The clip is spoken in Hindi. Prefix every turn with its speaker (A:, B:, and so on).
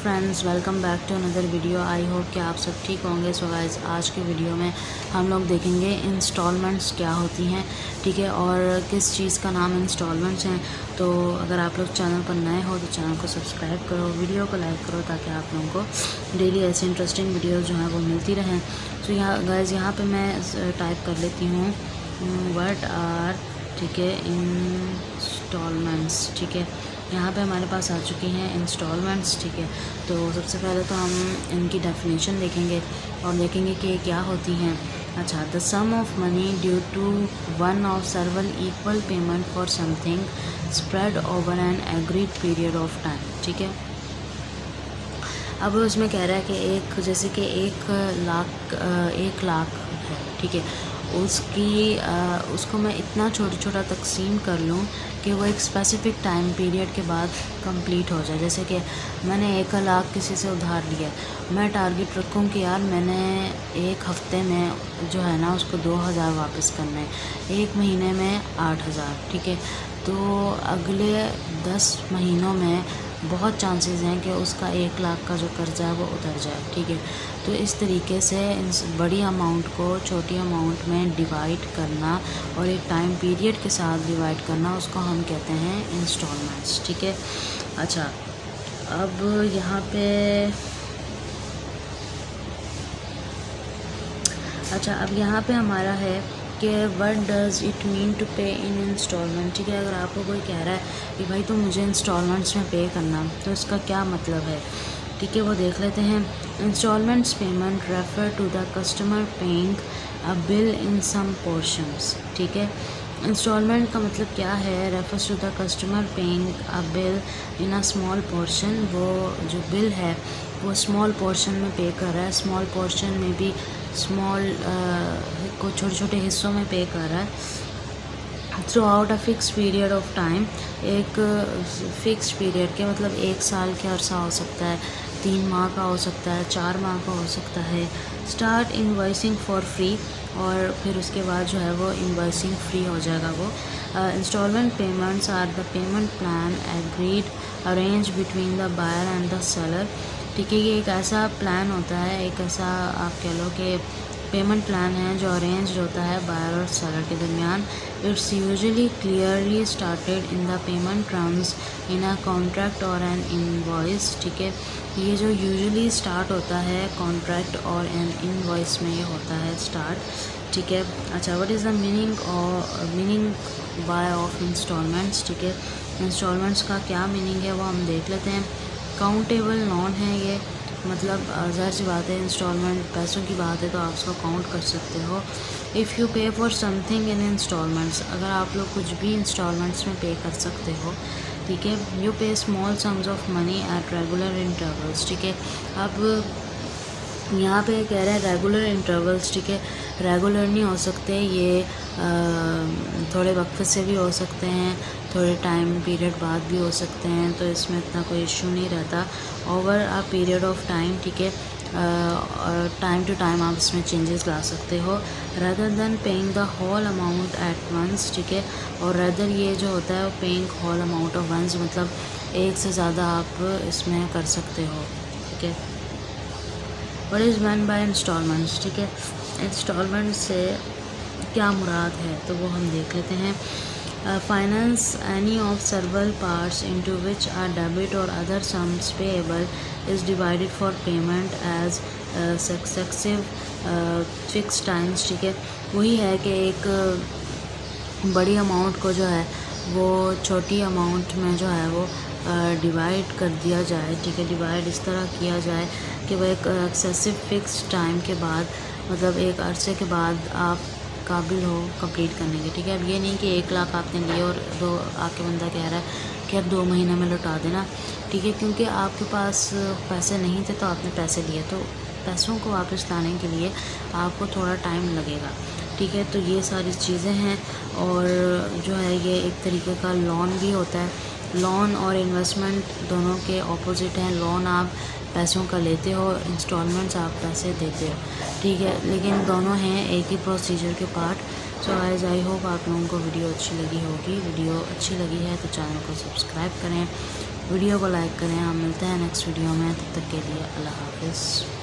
A: Friends, welcome back to another video. I hope कि आप सब ठीक होंगे। सो गाइस, आज के वीडियो में हम लोग देखेंगे इंस्टॉलमेंट्स क्या होती हैं, ठीक है, और किस चीज़ का नाम इंस्टॉलमेंट्स हैं। तो अगर आप लोग चैनल पर नए हो तो चैनल को सब्सक्राइब करो, वीडियो को लाइक करो, ताकि आप लोगों को डेली ऐसी इंटरेस्टिंग वीडियोज़ जो हैं वो मिलती रहें। तो यहाँ गाइस, यहाँ पर मैं टाइप कर लेती हूँ व्हाट आर, ठीक है, इंस्टॉलमेंट्स। ठीक है, यहाँ पे हमारे पास आ चुकी हैं इंस्टॉलमेंट्स। ठीक है, तो सबसे पहले तो हम इनकी डेफिनेशन देखेंगे और देखेंगे कि ये क्या होती हैं। अच्छा, the sum of money due to one of several equal payment for something spread over an agreed period of time. ठीक है, अब उसमें कह रहा है कि एक, जैसे कि 1 लाख है, ठीक है, उसको मैं इतना छोटा तकसीम कर लूँ कि वो एक स्पेसिफ़िक टाइम पीरियड के बाद कंप्लीट हो जाए। जैसे कि मैंने 1 लाख किसी से उधार लिया, मैं टारगेट रखूँ कि यार मैंने 1 हफ़्ते में जो है ना उसको 2000 वापस करना है, 1 महीने में 8000। ठीक है, तो अगले 10 महीनों में बहुत चांसेस हैं कि उसका 1 लाख का जो कर्ज़ा है वो उतर जाए। ठीक है, तो इस तरीके से इस बड़ी अमाउंट को छोटी अमाउंट में डिवाइड करना और एक टाइम पीरियड के साथ डिवाइड करना, उसको हम कहते हैं इंस्टॉलमेंट्स। ठीक है, अच्छा, अब यहाँ पे हमारा है कि what does it mean to pay in instalment. ठीक है, अगर आपको कोई कह रहा है कि भाई तो मुझे इंस्टॉलमेंट्स में पे करना, तो इसका क्या मतलब है, ठीक है, वो देख लेते हैं। Instalments payment refer to the customer paying a bill in some portions. ठीक है, इंस्टॉलमेंट का मतलब क्या है, refers to the customer paying a bill in a small portion. वो जो बिल है वो स्मॉल पोर्शन में पे कर रहा है, स्मॉल पोर्शन में भी स्मॉल को छोटे हिस्सों में पे कर रहा है through out a fix period of time. एक फ़िक्स पीरियड के मतलब 1 साल का अरसा हो सकता है, 3 माह का हो सकता है, 4 माह का हो सकता है। स्टार्ट इनवॉइसिंग फॉर फ्री, और फिर उसके बाद जो है वो इनवॉइसिंग फ्री हो जाएगा। वो instalment payments are the payment plan agreed arrange between the buyer and the seller. ठीक है, ये एक ऐसा प्लान होता है, एक ऐसा आप कह लो कि पेमेंट प्लान है जो अरेंज होता है बायर और सेलर के दरमियान। It's usually clearly started in the payment terms in a contract और एन इनवॉइस। ठीक है, ये जो यूजुअली स्टार्ट होता है कॉन्ट्रैक्ट और एन इनवॉइस में, ये होता है स्टार्ट। ठीक है, अच्छा, what is the meaning by of instalments. ठीक है, इंस्टॉलमेंट्स का क्या मीनिंग है वो हम देख लेते हैं। काउंटेबल नॉन है ये, मतलब ज़ाहिर सी बात है, इंस्टॉलमेंट पैसों की बात है तो आप उसको काउंट कर सकते हो। इफ़ यू पे फॉर समथिंग इन इंस्टॉलमेंट्स, अगर आप लोग कुछ भी इंस्टॉलमेंट्स में पे कर सकते हो, ठीक है। यू पे small sums of money at regular intervals. ठीक है, अब यहाँ पे कह रहे हैं रेगुलर इंटरवल्स। ठीक है, रेगुलर नहीं हो सकते, ये थोड़े वक्त से भी हो सकते हैं, थोड़े टाइम पीरियड बाद भी हो सकते हैं, तो इसमें इतना कोई इशू नहीं रहता। Over a period of time, ठीक है, टाइम टू टाइम आप इसमें चेंजेस ला सकते हो। Rather than paying the whole amount at once. ठीक है, और रदर ये जो होता है वो paying whole amount of once, मतलब एक से ज़्यादा आप इसमें कर सकते हो। ठीक है, what is mean by instalments. ठीक है, इंस्टॉलमेंट से क्या मुराद है तो वो हम देख लेते हैं। Finance any of several parts into which are debit और other sums payable is divided for payment as successive fix times. ठीक है, वही है कि एक बड़ी अमाउंट को जो है वो छोटी अमाउंट में जो है वो डिवाइड कर दिया जाए। ठीक है, डिवाइड इस तरह किया जाए कि वह एक एक्सेसिव फिक्स टाइम के बाद, मतलब एक अरसे के बाद आप काबिल हो कंप्लीट करने के। ठीक है, अब ये नहीं कि 1 लाख आपने लिए और दो आके बंदा कह रहा है कि अब 2 महीने में लौटा देना। ठीक है, क्योंकि आपके पास पैसे नहीं थे तो आपने पैसे लिए, तो पैसों को वापस लाने के लिए आपको थोड़ा टाइम लगेगा। ठीक है, तो ये सारी चीज़ें हैं, और जो है ये एक तरीके का लोन भी होता है। लोन और इन्वेस्टमेंट दोनों के ऑपोजिट हैं। लोन आप पैसों का लेते हो, इंस्टॉलमेंट्स आप पैसे देते हो। ठीक है, लेकिन दोनों हैं एक ही प्रोसीजर के part. So guys, I hope आप लोगों को वीडियो अच्छी लगी होगी। वीडियो अच्छी लगी है तो चैनल को सब्सक्राइब करें, वीडियो को लाइक करें। हम मिलते हैं नेक्स्ट वीडियो में, तब तक के लिए अल्लाह हाफिज़।